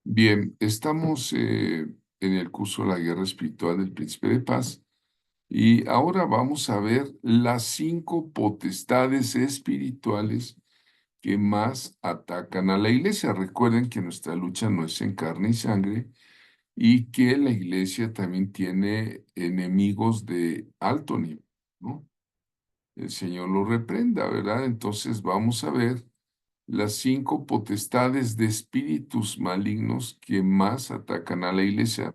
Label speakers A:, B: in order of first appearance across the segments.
A: Bien, estamos en el curso La Guerra Espiritual del Príncipe de Paz y ahora vamos a ver las 5 potestades espirituales que más atacan a la iglesia. Recuerden que nuestra lucha no es en carne y sangre y que la iglesia también tiene enemigos de alto nivel, ¿no? El Señor lo reprenda, ¿verdad? Entonces vamos a ver las 5 potestades de espíritus malignos que más atacan a la iglesia.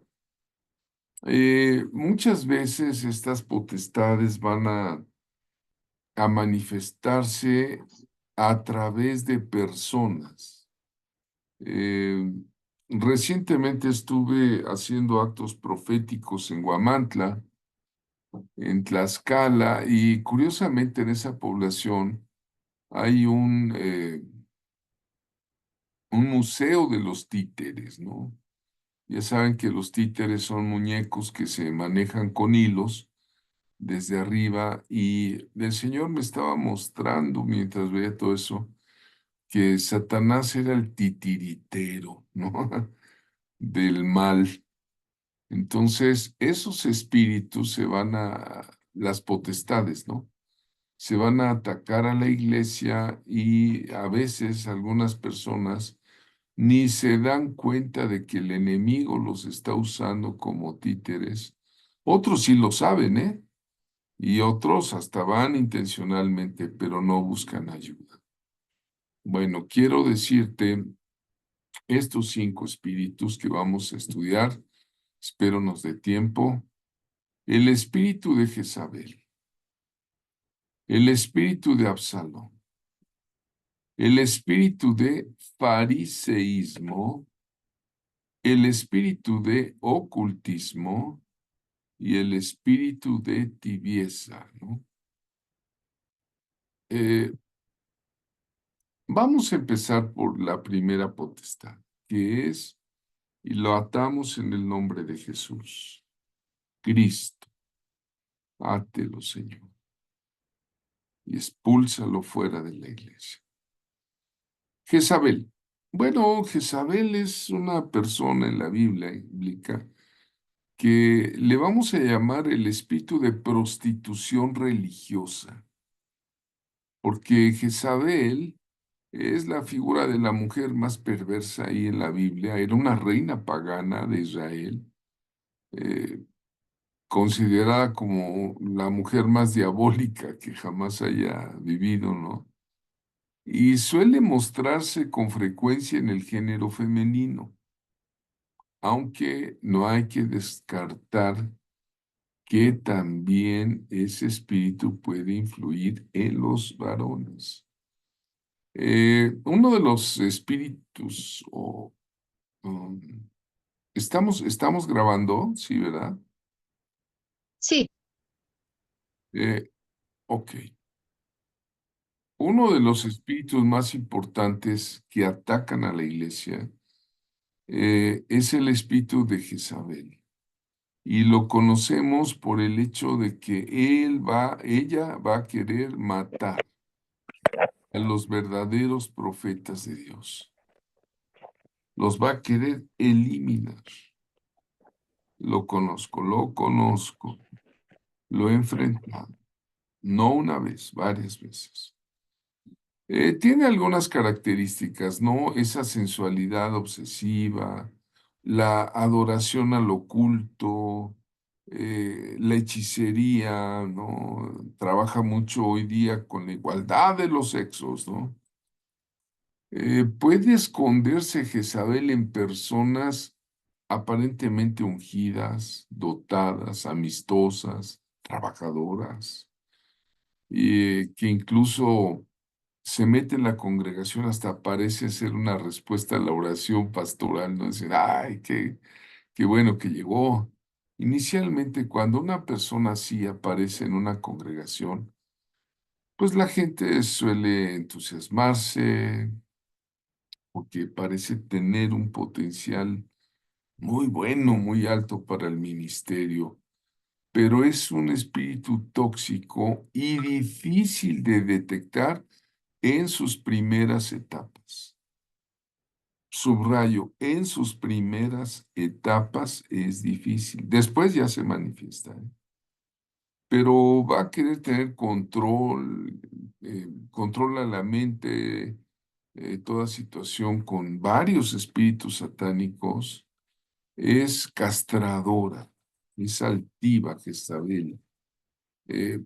A: Muchas veces estas potestades van a manifestarse a través de personas. Eh, Recientemente estuve haciendo actos proféticos en Huamantla, en Tlaxcala, y curiosamente en esa población hay un museo de los títeres, ¿no? Ya saben que los títeres son muñecos que se manejan con hilos desde arriba y el Señor me estaba mostrando mientras veía todo eso que Satanás era el titiritero, ¿no? Del mal. Entonces, esos espíritus las potestades, ¿no? Se van a atacar a la iglesia y a veces algunas personas ni se dan cuenta de que el enemigo los está usando como títeres. Otros sí lo saben, ¿eh? Y otros hasta van intencionalmente, pero no buscan ayuda. Bueno, quiero decirte estos 5 espíritus que vamos a estudiar. Espero nos dé tiempo. El espíritu de Jezabel, el espíritu de Absalón, el espíritu de fariseísmo, el espíritu de ocultismo y el espíritu de tibieza, ¿no? Eh, Vamos a empezar por la primera potestad, que es, y lo atamos en el nombre de Jesús, Cristo, átelo, Señor, y expúlsalo fuera de la iglesia. Jezabel. Bueno, Jezabel es una persona en la Biblia bíblica que le vamos a llamar el espíritu de prostitución religiosa, porque Jezabel es la figura de la mujer más perversa ahí en la Biblia. Era una reina pagana de Israel, eh, considerada como la mujer más diabólica que jamás haya vivido, ¿no? Y suele mostrarse con frecuencia en el género femenino, aunque no hay que descartar que también ese espíritu puede influir en los varones. Uno de los espíritus um, estamos grabando, sí, ¿verdad?
B: Sí,
A: Eh, ok. Uno de los espíritus más importantes que atacan a la iglesia es el espíritu de Jezabel. Y lo conocemos por el hecho de que ella va a querer matar a los verdaderos profetas de Dios. Los va a querer eliminar. Lo conozco, lo he enfrentado. No una vez, varias veces. Tiene algunas características, ¿no? Esa sensualidad obsesiva, la adoración al oculto, la hechicería, ¿no? Trabaja mucho hoy día con la igualdad de los sexos, ¿no? Puede esconderse Jezabel en personas aparentemente ungidas, dotadas, amistosas, trabajadoras, y que incluso se mete en la congregación, hasta parece ser una respuesta a la oración pastoral, ¿no? Decir, ay, qué bueno que llegó. Inicialmente, cuando una persona así aparece en una congregación, pues la gente suele entusiasmarse porque parece tener un potencial muy bueno, muy alto para el ministerio, pero es un espíritu tóxico y difícil de detectar en sus primeras etapas. subrayo, en sus primeras etapas es difícil. Después ya se manifiesta, ¿eh? Pero va a querer tener control, controla la mente, toda situación con varios espíritus satánicos. Es castradora, es altiva Jezabel. Eh,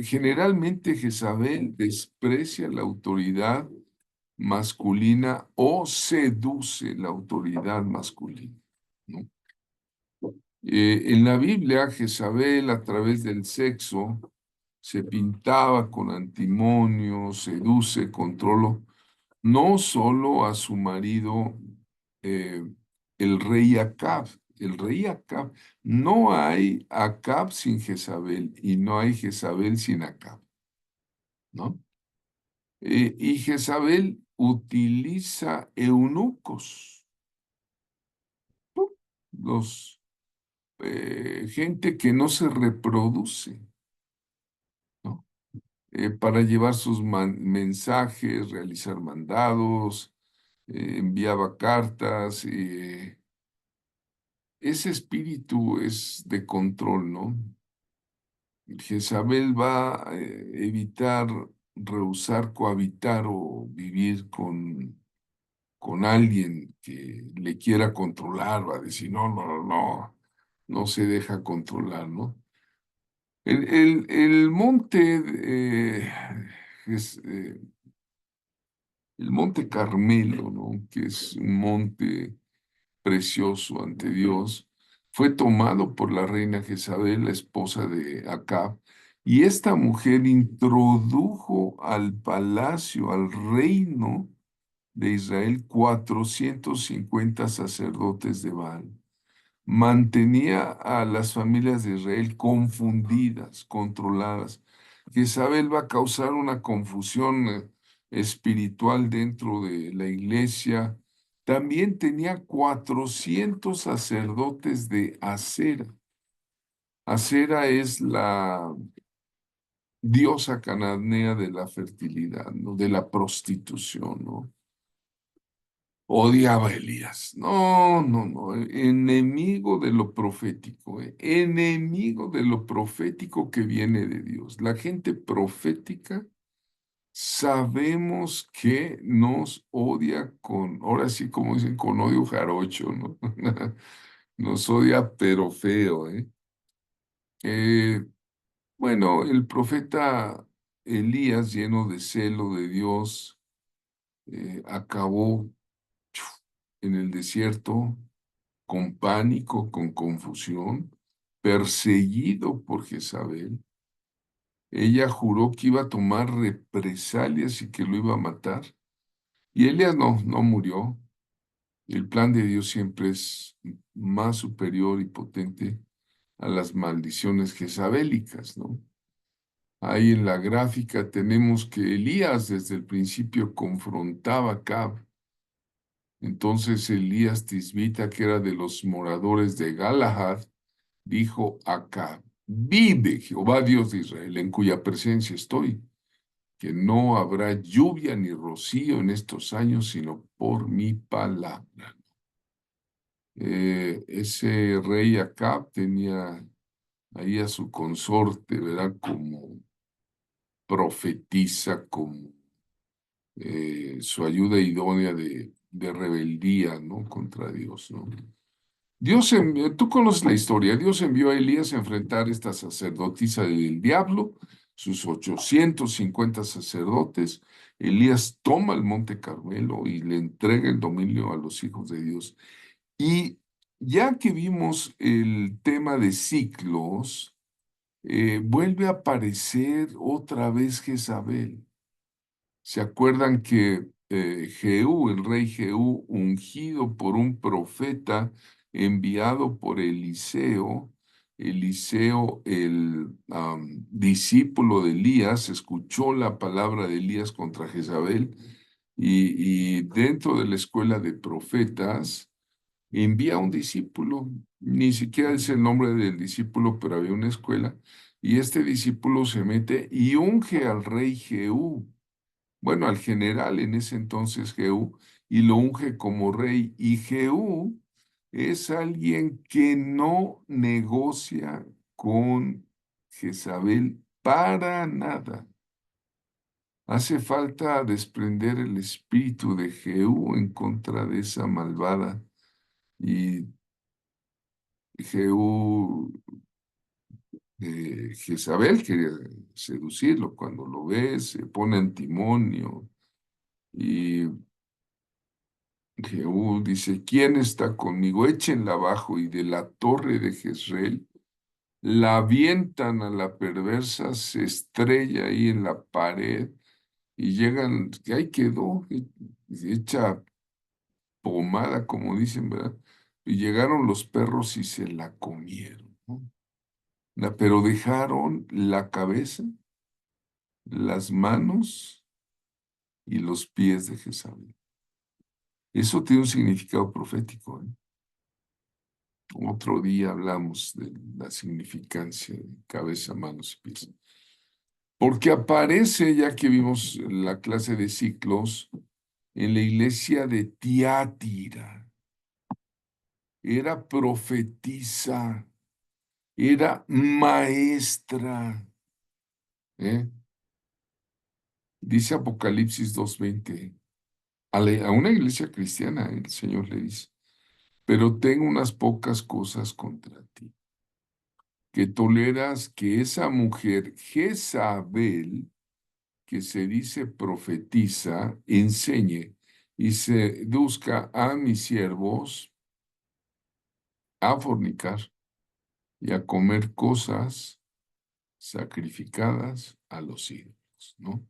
A: Generalmente Jezabel desprecia la autoridad masculina o seduce la autoridad masculina, ¿no? En la Biblia, Jezabel a través del sexo se pintaba con antimonio, seduce, controló no solo a su marido, eh, el rey Acab. El rey Acab, no hay Acab sin Jezabel y no hay Jezabel sin Acab, ¿no? Y Jezabel utiliza eunucos, ¿no? Los, gente que no se reproduce, ¿no? Para llevar sus mensajes, realizar mandados, enviaba cartas. Ese espíritu es de control, ¿no? Jezabel va a evitar rehusar cohabitar o vivir con alguien que le quiera controlar, va a decir, no, no, no, no, no se deja controlar, ¿no? El monte, es, el monte Carmelo, ¿no? Que es un monte precioso ante Dios, fue tomado por la reina Jezabel, la esposa de Acab, y esta mujer introdujo al palacio, al reino de Israel, 450 sacerdotes de Baal. Mantenía a las familias de Israel confundidas, controladas. Jezabel va a causar una confusión espiritual dentro de la iglesia. También tenía 400 sacerdotes de Acera. Acera es la diosa cananea de la fertilidad, ¿no? De la prostitución, ¿no? Odiaba a Elías. No, no, no. Enemigo de lo profético, enemigo de lo profético que viene de Dios. La gente profética sabemos que nos odia con, ahora sí como dicen, con odio jarocho, ¿no? Nos odia pero feo, ¿eh? Eh, bueno, el profeta Elías, lleno de celo de Dios, acabó en el desierto con pánico, con confusión, perseguido por Jezabel. Ella juró que iba a tomar represalias y que lo iba a matar. Y Elías no murió. El plan de Dios siempre es más superior y potente a las maldiciones jezabélicas, ¿no? Ahí en la gráfica tenemos que Elías desde el principio confrontaba a Acab. Entonces Elías Tisbita, que era de los moradores de Galahad, dijo a Acab, vive Jehová Dios de Israel, en cuya presencia estoy, que no habrá lluvia ni rocío en estos años, sino por mi palabra. Ese rey Acab tenía ahí a su consorte, ¿verdad? Como profetiza, como su ayuda idónea de rebeldía, ¿no? Contra Dios, ¿no? Dios envió, tú conoces la historia, Dios envió a Elías a enfrentar esta sacerdotisa del diablo, sus 850 sacerdotes. Elías toma el monte Carmelo y le entrega el dominio a los hijos de Dios. Y ya que vimos el tema de ciclos, vuelve a aparecer otra vez Jezabel. ¿Se acuerdan que Jehú, el rey Jehú, ungido por un profeta enviado por Eliseo, Eliseo, el discípulo de Elías, escuchó la palabra de Elías contra Jezabel y dentro de la escuela de profetas envía a un discípulo, ni siquiera es el nombre del discípulo, pero había una escuela, y este discípulo se mete y unge al rey Jehú, bueno, al general en ese entonces Jehú, y lo unge como rey. Y Jehú es alguien que no negocia con Jezabel para nada. Hace falta desprender el espíritu de Jehú en contra de esa malvada. Y Jehú, Jezabel quería seducirlo. Cuando lo ve, se pone antimonio. Y Jehú dice, ¿quién está conmigo? Échenla abajo. Y de la torre de Jezreel la avientan a la perversa, se estrella ahí en la pared y llegan, que ahí quedó, hecha pomada, como dicen, ¿verdad? Y llegaron los perros y se la comieron, ¿no? Pero dejaron la cabeza, las manos y los pies de Jezabel. Eso tiene un significado profético, ¿eh? Otro día hablamos de la significancia de cabeza, manos y pies. Porque aparece, ya que vimos la clase de ciclos, en la iglesia de Tiátira. Era profetisa, era maestra. ¿Eh? Dice Apocalipsis 2:20. A una iglesia cristiana, el Señor le dice, pero tengo unas pocas cosas contra ti, que toleras que esa mujer Jezabel, que se dice profetiza, enseñe y seduzca a mis siervos a fornicar y a comer cosas sacrificadas a los ídolos, ¿no?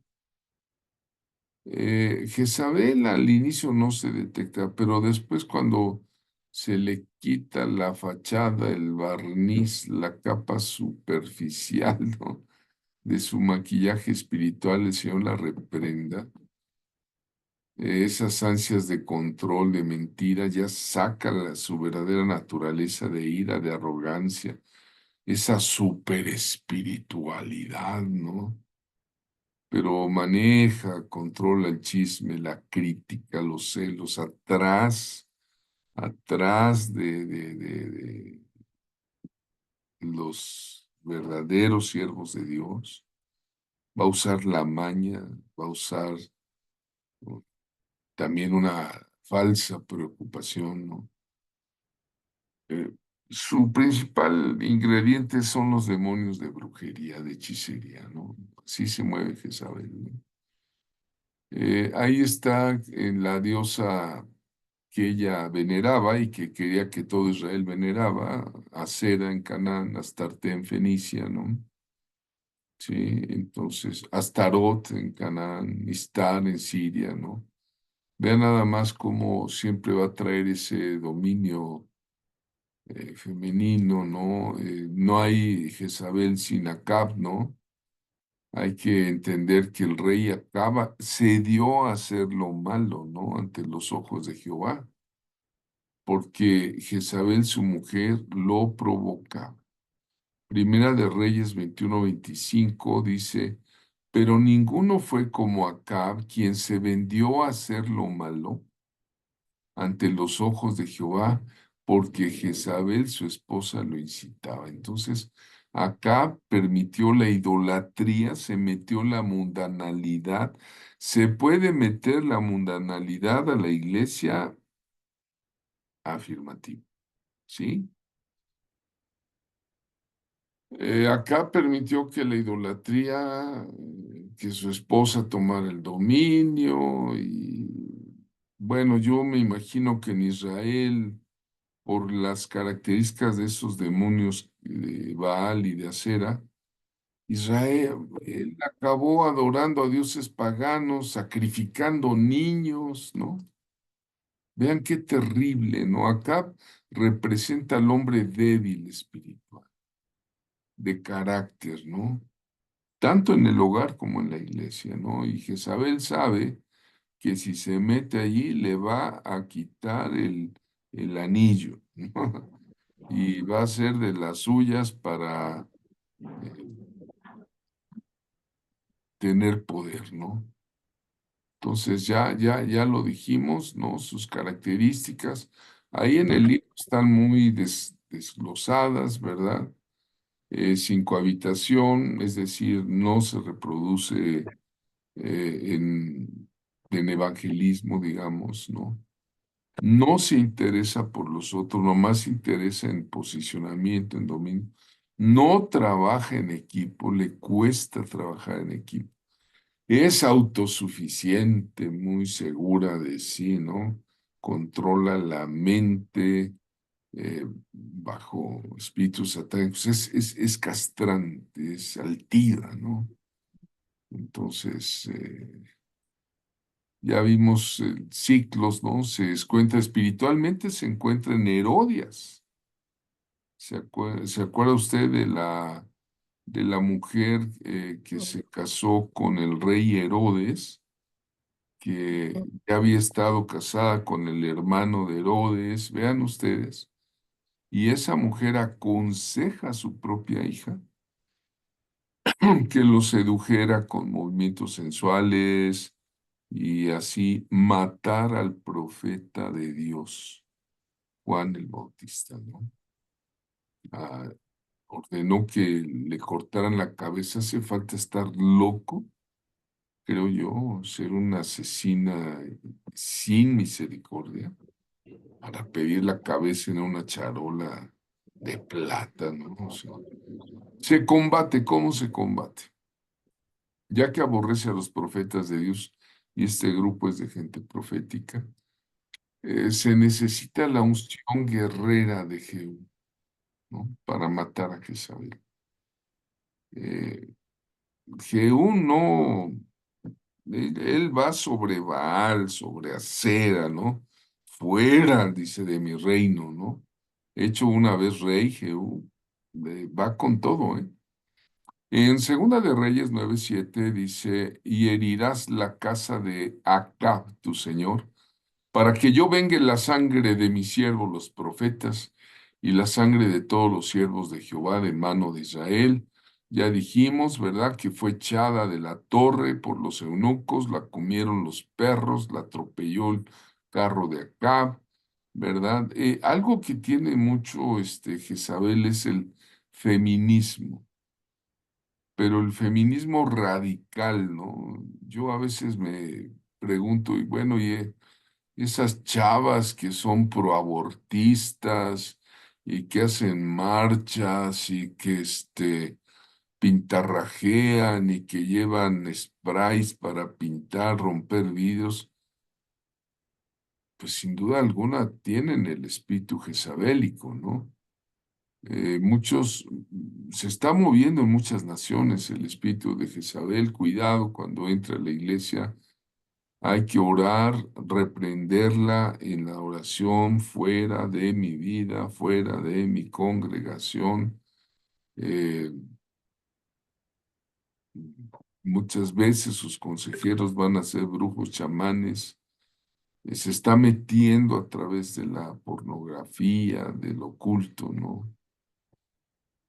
A: Jezabel al inicio no se detecta, pero después cuando se le quita la fachada, el barniz, la capa superficial, ¿no?, de su maquillaje espiritual, el Señor la reprenda. Esas ansias de control, de mentira, ya saca su verdadera naturaleza de ira, de arrogancia, esa super espiritualidad, ¿no? Pero maneja, controla el chisme, la crítica, los celos, atrás de los verdaderos siervos de Dios. Va a usar la maña, va a usar, ¿no?, también una falsa preocupación, ¿no? Eh, Su principal ingrediente son los demonios de brujería, de hechicería, ¿no? Así se mueve Jezabel, ¿no? Ahí está en la diosa que ella veneraba y que quería que todo Israel veneraba, Acera en Canaán, Astarte en Fenicia, ¿no? Sí, entonces, Astarot en Canaán, Istar en Siria, ¿no? Vean nada más cómo siempre va a traer ese dominio femenino, ¿no? No hay Jezabel sin Acab, ¿no? Hay que entender que el rey Acab se dio a hacer lo malo, ¿no?, ante los ojos de Jehová, porque Jezabel, su mujer, lo provoca. Primera de Reyes 21:25 dice, pero ninguno fue como Acab, quien se vendió a hacer lo malo ante los ojos de Jehová, porque Jezabel, su esposa, lo incitaba. Entonces, Acab permitió la idolatría, se metió la mundanalidad. ¿Se puede meter la mundanalidad a la iglesia? Afirmativo, ¿sí? Acá permitió que la idolatría, que su esposa tomara el dominio y bueno, yo me imagino que en Israel, por las características de esos demonios de Baal y de Acera, Israel él acabó adorando a dioses paganos, sacrificando niños, ¿no? Vean qué terrible, ¿no? Acá representa al hombre débil espiritual, de carácter, ¿no? Tanto en el hogar como en la iglesia, ¿no? Y Jezabel sabe que si se mete allí le va a quitar el anillo, ¿no? Y va a ser de las suyas para eh, tener poder, ¿no? Entonces ya lo dijimos, ¿no? Sus características. Ahí en el libro están muy desglosadas, ¿verdad? Sin cohabitación, es decir, no se reproduce en evangelismo, digamos, ¿no? No se interesa por los otros, nomás se interesa en posicionamiento, en dominio. No trabaja en equipo, le cuesta trabajar en equipo. Es autosuficiente, muy segura de sí, ¿no? Controla la mente bajo espíritus satánicos. Es castrante, es altiva, ¿no? Entonces, ya vimos ciclos, ¿no? Se encuentra espiritualmente, se encuentra en Herodias. ¿Se acuerda usted de la mujer que se casó con el rey Herodes, que ya había estado casada con el hermano de Herodes? Vean ustedes. Y esa mujer aconseja a su propia hija que lo sedujera con movimientos sensuales y así matar al profeta de Dios, Juan el Bautista, ¿no? Ah, ordenó que le cortaran la cabeza. Hace falta estar loco, creo yo, ser una asesina sin misericordia para pedir la cabeza en una charola de plata, ¿no? O sea, se combate, ¿cómo se combate? Ya que aborrece a los profetas de Dios y este grupo es de gente profética, se necesita la unción guerrera de Jehú, ¿no? Para matar a Jezabel. Eh, Jehú no, él va sobre Baal, sobre Acera, ¿no? Fuera, dice, de mi reino, ¿no? Hecho una vez rey, Jehú, va con todo, ¿eh? En Segunda de Reyes 9:7 dice, y herirás la casa de Acab, tu señor, para que yo vengue la sangre de mis siervos los profetas y la sangre de todos los siervos de Jehová de mano de Israel. Ya dijimos, ¿verdad?, que fue echada de la torre por los eunucos, la comieron los perros, la atropelló el carro de Acab, ¿verdad? Algo que tiene mucho Jezabel es el feminismo, pero el feminismo radical, ¿no? Yo a veces me pregunto, y bueno, esas chavas que son proabortistas y que hacen marchas y que pintarrajean y que llevan sprays para pintar, romper vidrios, pues sin duda alguna tienen el espíritu jezabélico, ¿no? Se está moviendo en muchas naciones el espíritu de Jezabel. Cuidado cuando entra a la iglesia. Hay que orar, reprenderla en la oración, fuera de mi vida, fuera de mi congregación. Eh, Muchas veces sus consejeros van a ser brujos, chamanes. Se está metiendo a través de la pornografía, del oculto, ¿no?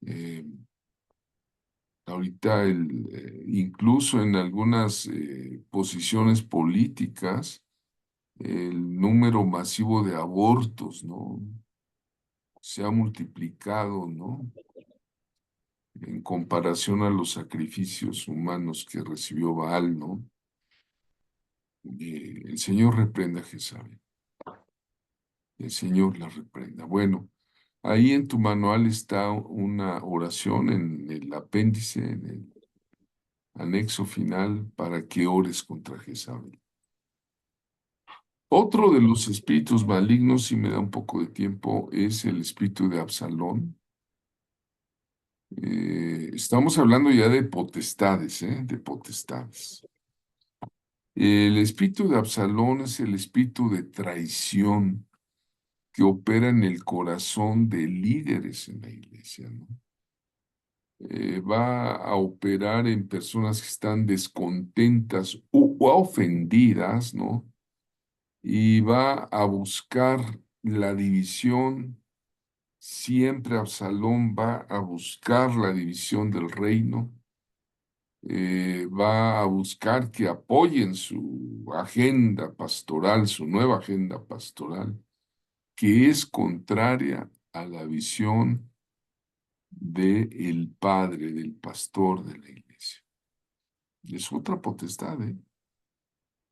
A: Eh, Ahorita, incluso en algunas posiciones políticas, el número masivo de abortos, ¿no? Se ha multiplicado, ¿no? En comparación a los sacrificios humanos que recibió Baal, ¿no? El Señor reprenda a Jezabel. El Señor la reprenda. Bueno, ahí en tu manual está una oración en el apéndice, en el anexo final, para que ores contra Jezabel. Otro de los espíritus malignos, si me da un poco de tiempo, es el espíritu de Absalón. Estamos hablando ya de potestades, ¿eh? De potestades. El espíritu de Absalón es el espíritu de traición que opera en el corazón de líderes en la iglesia, ¿no? Va a operar en personas que están descontentas o ofendidas, ¿no? Y va a buscar la división. Siempre Absalón va a buscar la división del reino. va a buscar que apoyen su agenda pastoral, su nueva agenda pastoral, que es contraria a la visión del padre, del pastor de la iglesia. Es otra potestad, ¿eh?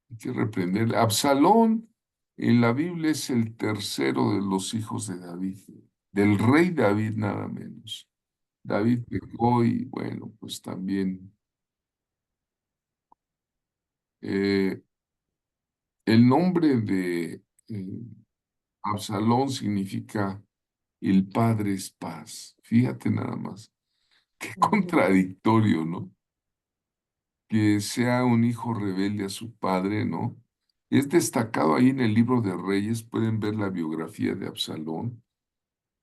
A: Hay que reprenderle. Absalón en la Biblia es el tercero de los hijos de David, del rey David nada menos. David pecó y bueno, pues también eh, el nombre de Absalón significa el padre es paz. Fíjate nada más, qué contradictorio, ¿no? Que sea un hijo rebelde a su padre, ¿no? Es destacado ahí en el libro de Reyes, pueden ver la biografía de Absalón,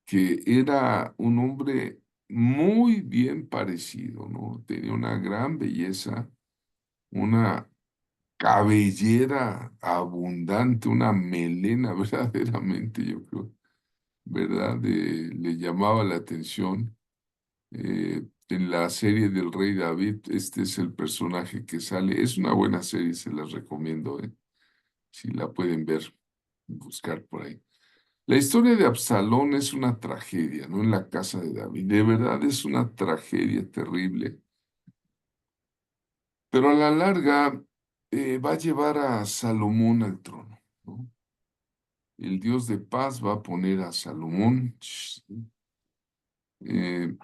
A: que era un hombre muy bien parecido, ¿no? Tenía una gran belleza, una cabellera abundante, una melena verdaderamente, yo creo, ¿verdad? Le llamaba la atención. En la serie del Rey David, este es el personaje que sale. Es una buena serie, se las recomiendo, si la pueden ver, buscar por ahí. La historia de Absalón es una tragedia, ¿no? En la casa de David. De verdad es una tragedia terrible. Pero a la larga va a llevar a Salomón al trono, ¿no? El Dios de paz va a poner a Salomón. eh,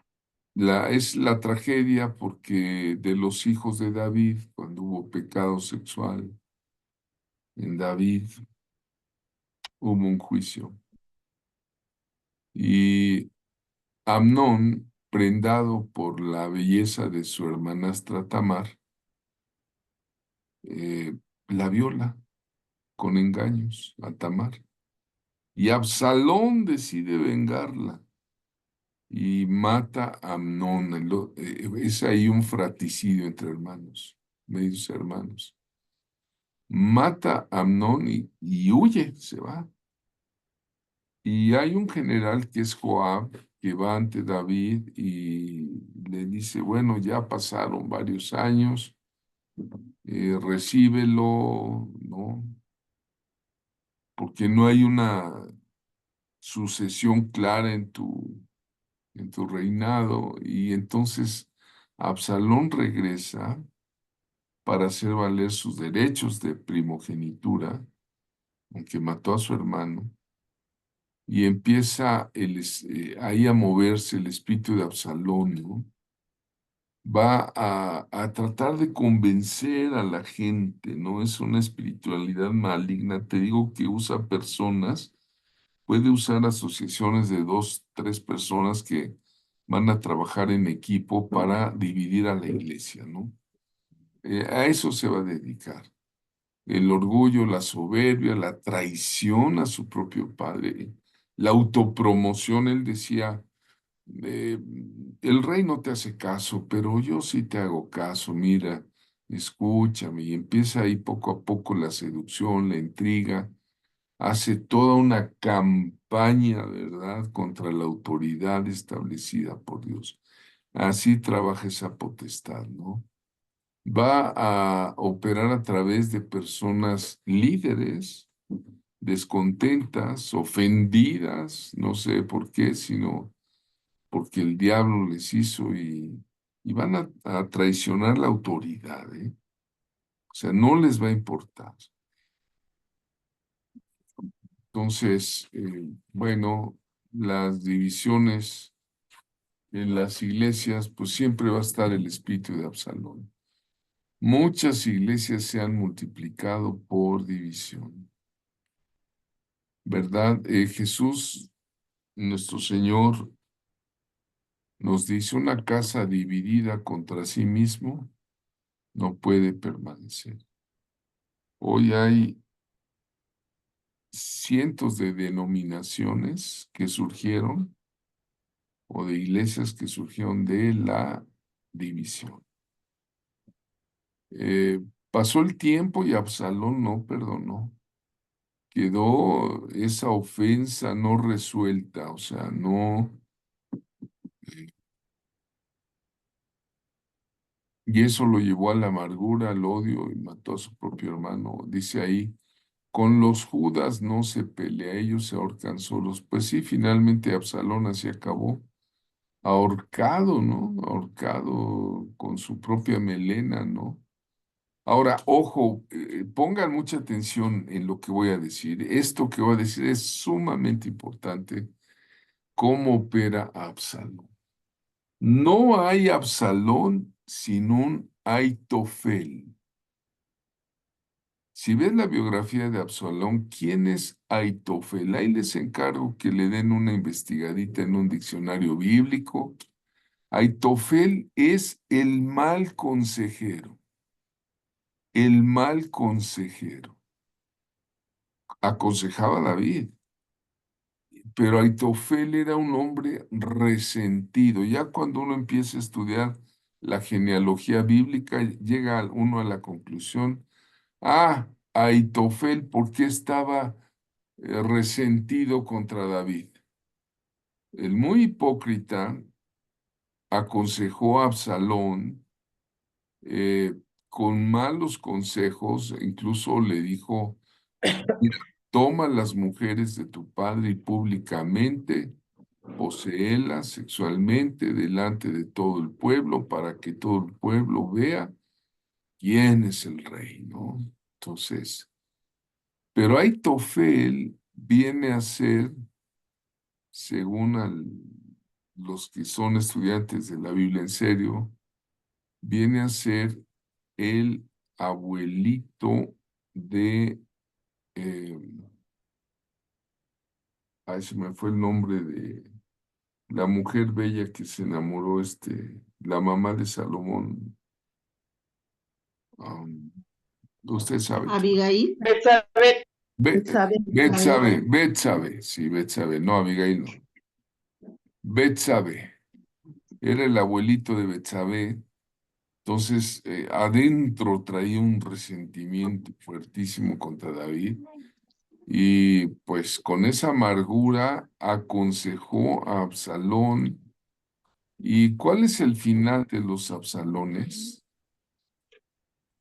A: es la tragedia porque de los hijos de David, cuando hubo pecado sexual en David, hubo un juicio. Y Amnón, prendado por la belleza de su hermanastra Tamar, eh, la viola con engaños a Tamar. Y Absalón decide vengarla y mata a Amnón. Es ahí un fratricidio entre hermanos, medios hermanos. Mata a Amnón y huye, se va. Y hay un general que es Joab, que va ante David y le dice, bueno, ya pasaron varios años, recíbelo, ¿no? Porque no hay una sucesión clara en tu reinado. Y entonces Absalón regresa para hacer valer sus derechos de primogenitura, aunque mató a su hermano. Y empieza ahí a moverse el espíritu de Absalón, ¿no? Va a tratar de convencer a la gente, ¿no? Es una espiritualidad maligna. Te digo que usa personas, puede usar asociaciones de dos, tres personas que van a trabajar en equipo para dividir a la iglesia, ¿no? A eso se va a dedicar. El orgullo, la soberbia, la traición a su propio padre, la autopromoción. Él decía, eh, el rey no te hace caso, pero yo sí te hago caso, mira, escúchame. Y empieza ahí poco a poco la seducción, la intriga, hace toda una campaña, ¿verdad?, contra la autoridad establecida por Dios. Así trabaja esa potestad, ¿no? Va a operar a través de personas líderes, descontentas, ofendidas, no sé por qué, sino porque el diablo les hizo y van a traicionar la autoridad, ¿eh? O sea, no les va a importar. Entonces, bueno, las divisiones en las iglesias, pues siempre va a estar el espíritu de Absalón. Muchas iglesias se han multiplicado por división, ¿verdad? Jesús, nuestro Señor, nos dice, una casa dividida contra sí mismo no puede permanecer. Hoy hay cientos de denominaciones que surgieron o de iglesias que surgieron de la división. Eh, Pasó el tiempo y Absalón no perdonó. Quedó esa ofensa no resuelta, o sea, no, y eso lo llevó a la amargura, al odio y mató a su propio hermano. Dice ahí, con los Judas no se pelea, ellos se ahorcan solos. Pues sí, finalmente Absalón así acabó, ahorcado, ¿no? Ahorcado con su propia melena, ¿no? Ahora, ojo, pongan mucha atención en lo que voy a decir. Esto que voy a decir es sumamente importante. ¿Cómo opera Absalón? No hay Absalón sin un Aitofel. Si ves la biografía de Absalón, ¿quién es Aitofel? Ahí les encargo que le den una investigadita en un diccionario bíblico. Aitofel es el mal consejero, el mal consejero. Aconsejaba a David, pero Aitofel era un hombre resentido. Ya cuando uno empieza a estudiar la genealogía bíblica, llega uno a la conclusión, Aitofel, ¿por qué estaba resentido contra David? El muy hipócrita aconsejó a Absalón eh, con malos consejos, incluso le dijo, mira, toma las mujeres de tu padre y públicamente poséelas sexualmente delante de todo el pueblo para que todo el pueblo vea quién es el rey, ¿no? Entonces, pero Aitofel viene a ser, según los que son estudiantes de la Biblia en serio, viene a ser el abuelito de, eh, ay, se me fue el nombre de la mujer bella que se enamoró, la mamá de Salomón. um, Usted sabe quién.
B: Abigail.
C: Betsabé.
B: Betsabé.
A: Betsabe, Betsabe, sí, Betsabe, no, Abigail no. Betsabe, era el abuelito de Betsabe, entonces adentro traía un resentimiento fuertísimo contra David y pues con esa amargura aconsejó a Absalón. ¿Y cuál es el final de los Absalones?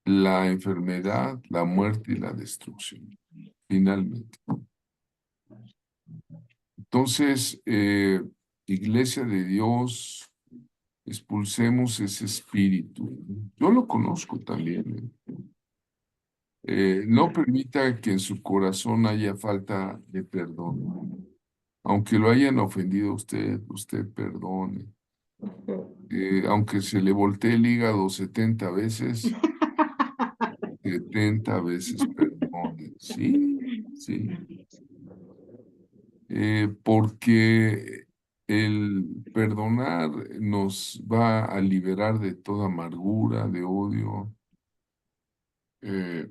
A: La enfermedad, la muerte y la destrucción, finalmente. Entonces, Iglesia de Dios, expulsemos ese espíritu. Yo lo conozco también. No permita que en su corazón haya falta de perdón. Aunque lo hayan ofendido a usted, usted perdone. Aunque se le voltee el hígado 70 veces, 70 veces perdone. Sí, sí. Porque el perdonar nos va a liberar de toda amargura, de odio. eh,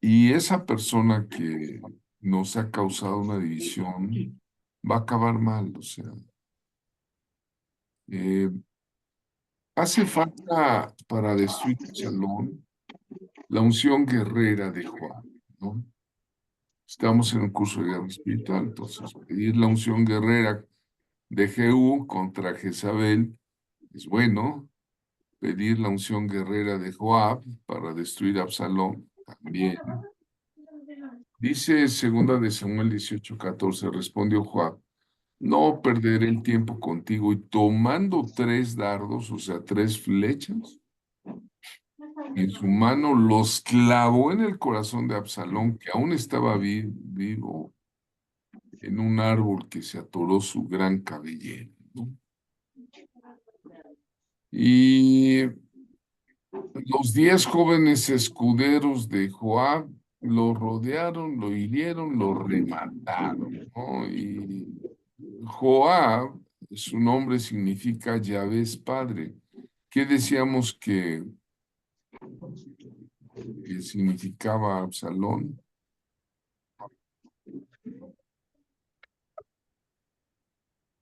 A: y esa persona que nos ha causado una división va a acabar mal. O sea, eh, hace falta para destruir el Shalom la unción guerrera de Juan, ¿no? Estamos en un curso de guerra espiritual, entonces pedir la unción guerrera de Jehú contra Jezabel es bueno. Pedir la unción guerrera de Joab para destruir a Absalón también. Dice segunda de Samuel 18:14, respondió Joab, no perderé el tiempo contigo y tomando 3 dardos, o sea, 3 flechas, en su mano los clavó en el corazón de Absalón, que aún estaba vivo en un árbol que se atoró su gran cabellera, ¿no? Y los 10 jóvenes escuderos de Joab lo rodearon, lo hirieron, lo remataron, ¿no? Y Joab, su nombre significa Yahvé es padre. ¿Qué decíamos que significaba Absalón?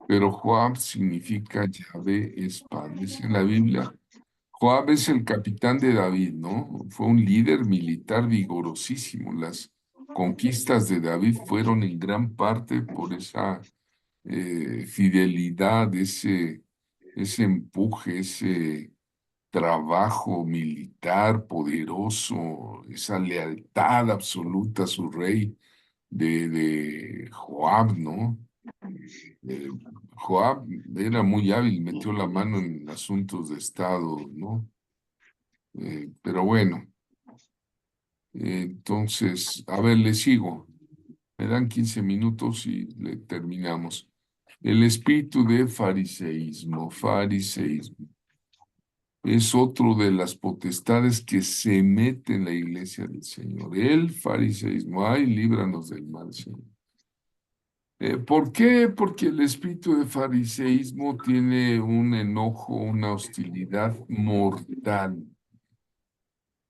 A: Pero Joab significa Yahvé es padre. Dice en la Biblia, Joab es el capitán de David, ¿no? Fue un líder militar vigorosísimo. Las conquistas de David fueron en gran parte por esa fidelidad, ese empuje, trabajo militar poderoso, esa lealtad absoluta a su rey de Joab, ¿no? Eh, Joab era muy hábil, metió la mano en asuntos de Estado, ¿no? Pero bueno, entonces, a ver, le sigo. Me dan 15 minutos y le terminamos. El espíritu de fariseísmo, fariseísmo. Es otro de las potestades que se mete en la iglesia del Señor. El fariseísmo. Ay, líbranos del mal, Señor. ¿Por qué? Porque el espíritu de fariseísmo tiene un enojo, una hostilidad mortal.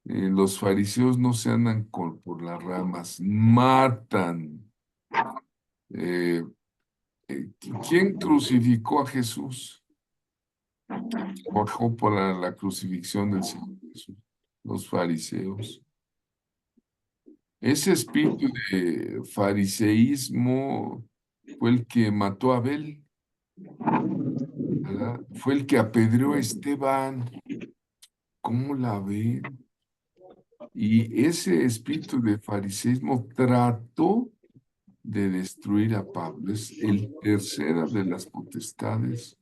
A: Los fariseos no se andan por las ramas, matan. Eh, ¿Quién crucificó a Jesús? Trabajó para la crucifixión del Señor Jesús. Los fariseos. Ese espíritu de fariseísmo fue el que mató a Abel, ¿verdad? Fue el que apedreó a Esteban. ¿Cómo la ven? Y ese espíritu de fariseísmo trató de destruir a Pablo. Es el tercera de las potestades,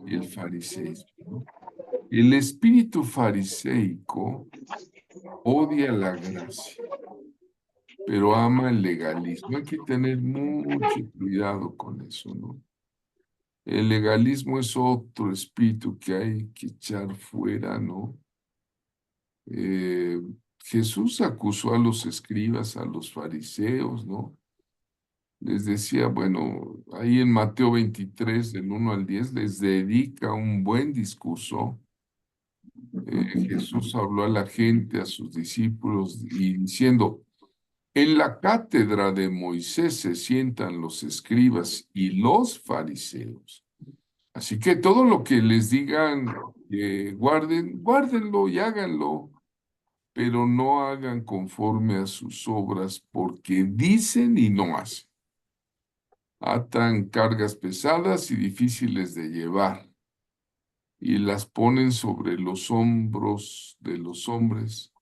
A: el fariseísmo, ¿no? El espíritu fariseico odia la gracia, pero ama el legalismo. Hay que tener mucho cuidado con eso, ¿no? El legalismo es otro espíritu que hay que echar fuera, ¿no? Eh, Jesús acusó a los escribas, a los fariseos, ¿no? Les decía, bueno, ahí en Mateo 23, del 1 al 10, les dedica un buen discurso. Jesús habló a la gente, a sus discípulos, y diciendo, en la cátedra de Moisés se sientan los escribas y los fariseos. Así que todo lo que les digan que guarden, guárdenlo y háganlo, pero no hagan conforme a sus obras, porque dicen y no hacen. Atan cargas pesadas y difíciles de llevar, y las ponen sobre los hombros de los hombres.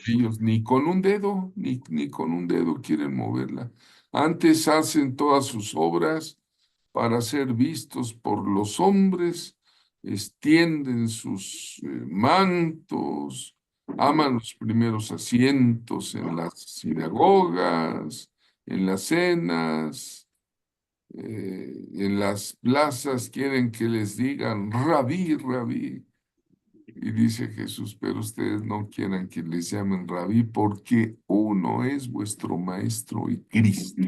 A: Ellos ni con un dedo, ni con un dedo quieren moverla. Antes hacen todas sus obras para ser vistos por los hombres, extienden sus mantos, aman los primeros asientos en las sinagogas, en las cenas, en las plazas quieren que les digan rabí, rabí. Y dice Jesús, pero ustedes no quieran que les llamen rabí porque uno es vuestro maestro y Cristo.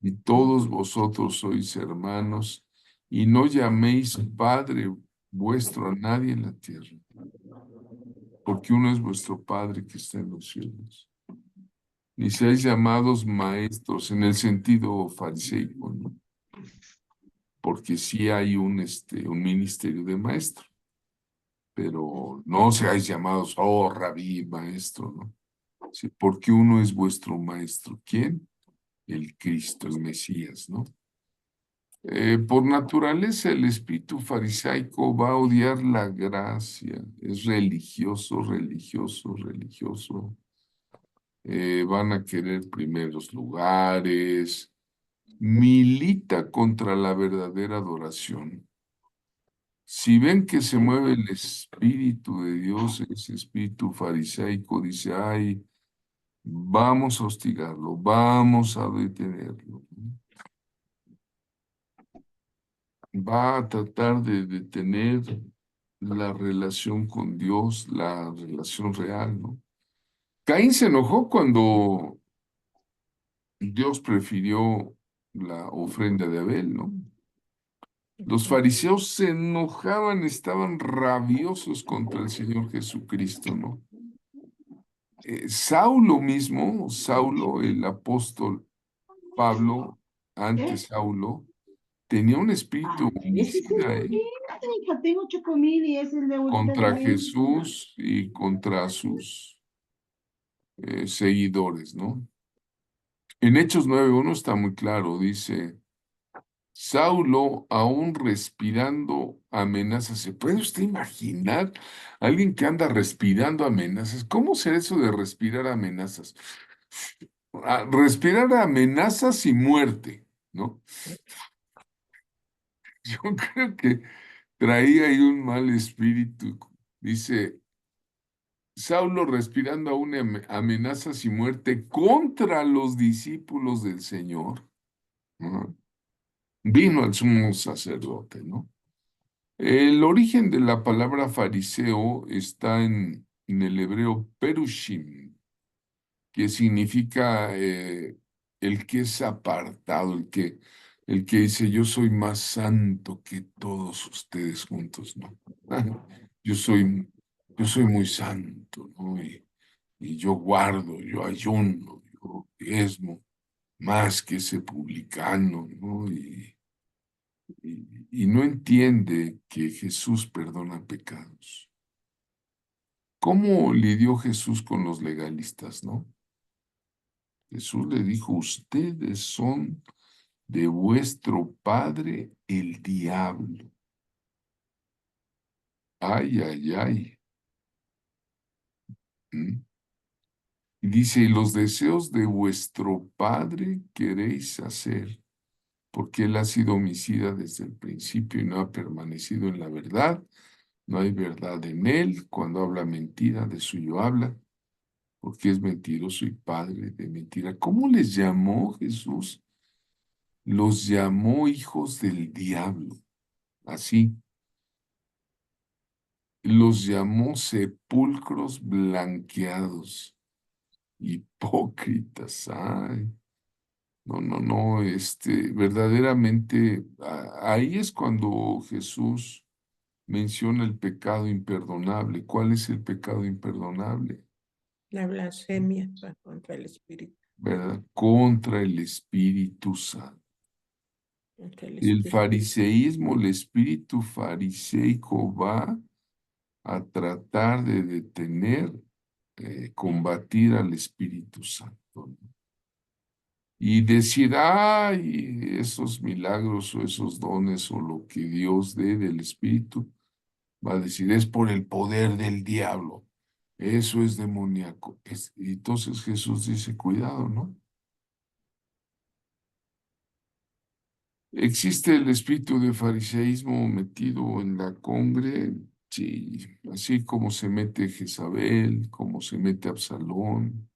A: Y todos vosotros sois hermanos y no llaméis Padre vuestro a nadie en la tierra, porque uno es vuestro Padre que está en los cielos. Ni seáis llamados maestros en el sentido fariseico, ¿no? Porque sí hay un ministerio de maestro, pero no seáis llamados, oh, rabí, maestro, ¿no? Sí, porque uno es vuestro maestro. ¿Quién? El Cristo, el Mesías, ¿no? Por naturaleza, el espíritu farisaico va a odiar la gracia. Es religioso, religioso, religioso. Van a querer primeros lugares. Milita contra la verdadera adoración. Si ven que se mueve el Espíritu de Dios, ese espíritu farisaico dice, ay, vamos a hostigarlo, vamos a detenerlo. Va a tratar de detener la relación con Dios, la relación real, ¿no? Caín se enojó cuando Dios prefirió la ofrenda de Abel, ¿no? Los fariseos se enojaban, estaban rabiosos contra el Señor Jesucristo, ¿no? Saulo mismo, Saulo, el apóstol Pablo, antes Saulo, tenía un espíritu
C: Ese es el
A: homicida,
C: de
A: ¿eh?
C: ahorita, hija, tengo chocomil y ese es el de ahorita
A: Contra
C: también.
A: Jesús y contra sus seguidores, ¿no? En Hechos 9:1 está muy claro, dice, Saulo, aún respirando amenazas. ¿Se puede usted imaginar a alguien que anda respirando amenazas? ¿Cómo será eso de respirar amenazas? Respirar amenazas y muerte, ¿no? Yo creo que traía ahí un mal espíritu. Dice, Saulo respirando aún amenazas y muerte contra los discípulos del Señor. ¿No? Vino al sumo sacerdote, ¿no? El origen de la palabra fariseo está en el hebreo perushim, que significa el que es apartado, el que dice yo soy más santo que todos ustedes juntos, ¿no? Yo soy, yo soy muy santo, ¿no? Y yo guardo, yo ayuno, yo diezmo más que ese publicano, ¿no? Y no entiende que Jesús perdona pecados. ¿Cómo lidió Jesús con los legalistas, no? Jesús le dijo, ustedes son de vuestro padre el diablo. Ay, ay, ay. ¿Mm? Y dice, y los deseos de vuestro padre queréis hacer, porque él ha sido homicida desde el principio y no ha permanecido en la verdad. No hay verdad en él. Cuando habla mentira, de suyo habla, porque es mentiroso y padre de mentira. ¿Cómo les llamó Jesús? Los llamó hijos del diablo. Así. Los llamó sepulcros blanqueados. Hipócritas. Ay. No, no, no. Verdaderamente, ahí es cuando Jesús menciona el pecado imperdonable. ¿Cuál es el pecado imperdonable?
D: La blasfemia contra el Espíritu.
A: ¿Verdad? Contra el Espíritu Santo.
D: Contra el
A: El
D: Espíritu.
A: fariseísmo, el espíritu fariseico va a tratar de detener, combatir al Espíritu Santo, ¿no? Y decir, ay, esos milagros o esos dones o lo que Dios dé del Espíritu, va a decir, es por el poder del diablo, eso es demoníaco. Y entonces Jesús dice, cuidado, ¿no? ¿Existe el espíritu de fariseísmo metido en la congre? Sí, así como se mete Jezabel, como se mete Absalón,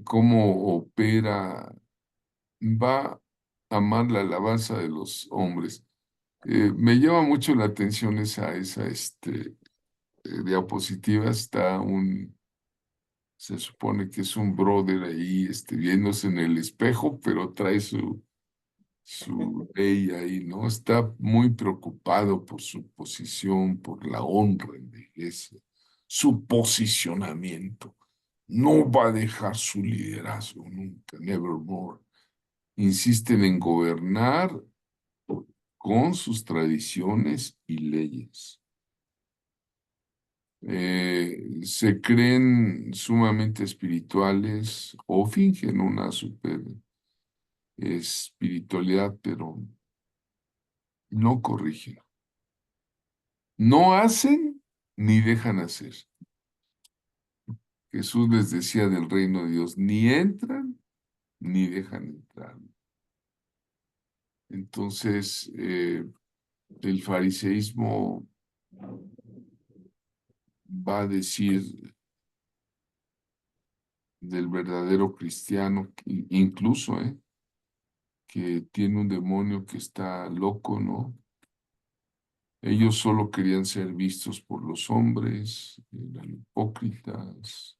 A: cómo opera, va a amar la alabanza de los hombres. Me llama mucho la atención esa diapositiva. Está se supone que es un brother ahí, viéndose en el espejo, pero trae su ley ahí, ¿no? Está muy preocupado por su posición, por la honra en la iglesia, su posicionamiento. No va a dejar su liderazgo nunca, nevermore. Insisten en gobernar con sus tradiciones y leyes. Se creen sumamente espirituales o fingen una super espiritualidad, pero no corrigen. No hacen ni dejan hacer. Jesús les decía del reino de Dios, ni entran ni dejan entrar. Entonces, el fariseísmo va a decir del verdadero cristiano, incluso, que tiene un demonio que está loco, ¿no? Ellos solo querían ser vistos por los hombres, eran hipócritas.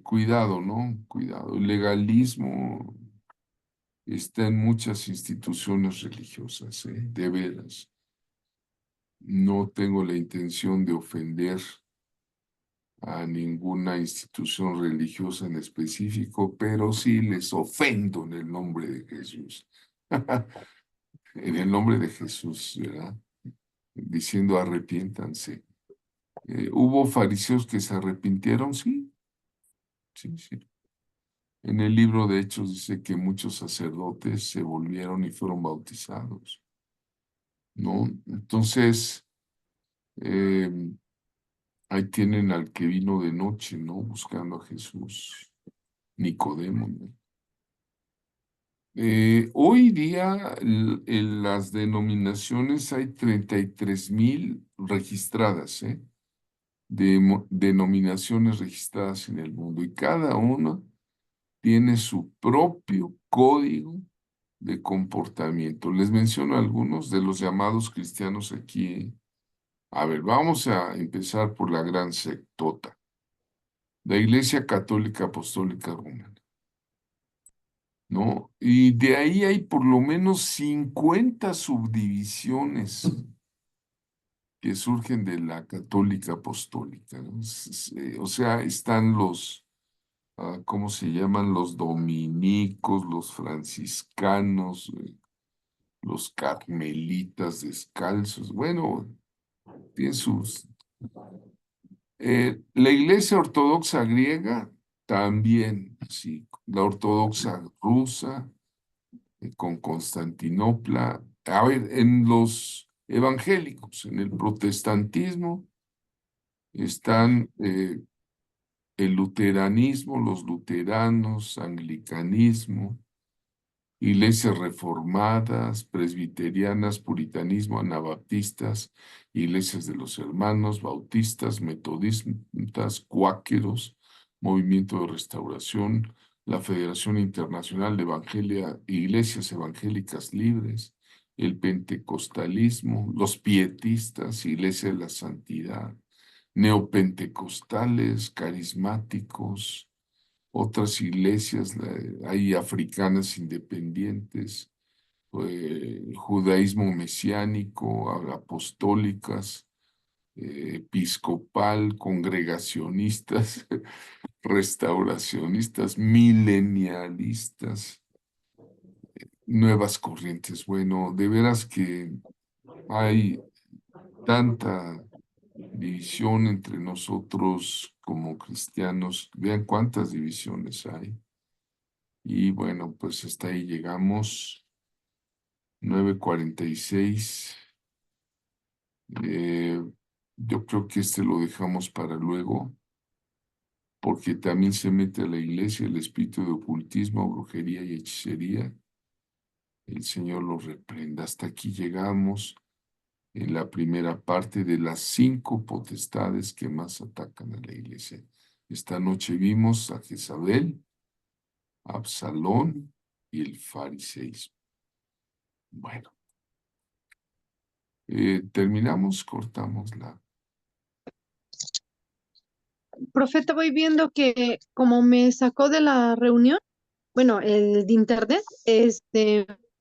A: Cuidado, ¿no? Cuidado. El legalismo está en muchas instituciones religiosas, de veras. No tengo la intención de ofender a ninguna institución religiosa en específico, pero sí les ofendo en el nombre de Jesús. En el nombre de Jesús, ¿verdad? Diciendo arrepiéntanse. ¿Hubo fariseos que se arrepintieron? Sí, sí, sí. En el libro de Hechos dice que muchos sacerdotes se volvieron y fueron bautizados, ¿no? Entonces, eh, ahí tienen al que vino de noche, ¿no? Buscando a Jesús, Nicodemo, ¿no? Hoy día en las denominaciones hay 33,000 registradas, ¿eh? Denominaciones registradas en el mundo y cada una tiene su propio código de comportamiento. Les menciono algunos de los llamados cristianos aquí. A ver, vamos a empezar por la gran sectota, la Iglesia Católica Apostólica Romana, ¿no? Y de ahí hay por lo menos 50 subdivisiones que surgen de la Católica Apostólica, ¿no? O sea, están los, ¿cómo se llaman? Los dominicos, los franciscanos, los carmelitas descalzos. Bueno, tiene sus... la Iglesia Ortodoxa griega también, sí, la Ortodoxa rusa, con Constantinopla. A ver, en los evangélicos, en el protestantismo, están el luteranismo, los luteranos, anglicanismo, iglesias reformadas, presbiterianas, puritanismo, anabaptistas, iglesias de los hermanos, bautistas, metodistas, cuáqueros, movimiento de restauración, la Federación Internacional de Iglesias Evangélicas Libres, el pentecostalismo, los pietistas, Iglesia de la Santidad, neopentecostales, carismáticos, otras iglesias, hay africanas independientes, judaísmo mesiánico, apostólicas, episcopal, congregacionistas, restauracionistas, milenialistas, nuevas corrientes. Bueno, de veras que hay tanta división entre nosotros como cristianos. Vean cuántas divisiones hay. Y bueno, pues hasta ahí llegamos. 9:46. Eh, yo creo que este lo dejamos para luego, porque también se mete a la iglesia el espíritu de ocultismo, brujería y hechicería. El Señor lo reprenda. Hasta aquí llegamos en la primera parte de las 5 potestades que más atacan a la iglesia. Esta noche vimos a Jezabel, a Absalón y el fariseísmo. Bueno, terminamos, cortamos la...
B: Profeta, voy viendo que como me sacó de la reunión, bueno, el de internet,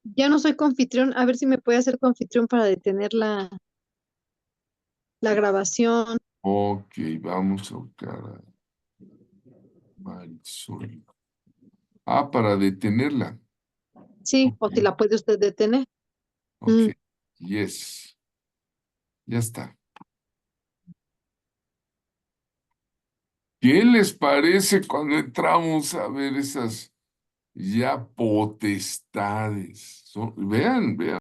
B: ya no soy confitrión, a ver si me puede hacer confitrión para detener la grabación.
A: Ok, vamos a buscar a Marisol. Para detenerla.
B: Sí, o si
A: Ok,
B: la puede usted detener.
A: ok, yes. Ya está. ¿Qué les parece cuando entramos a ver esas ya potestades? Vean, vean.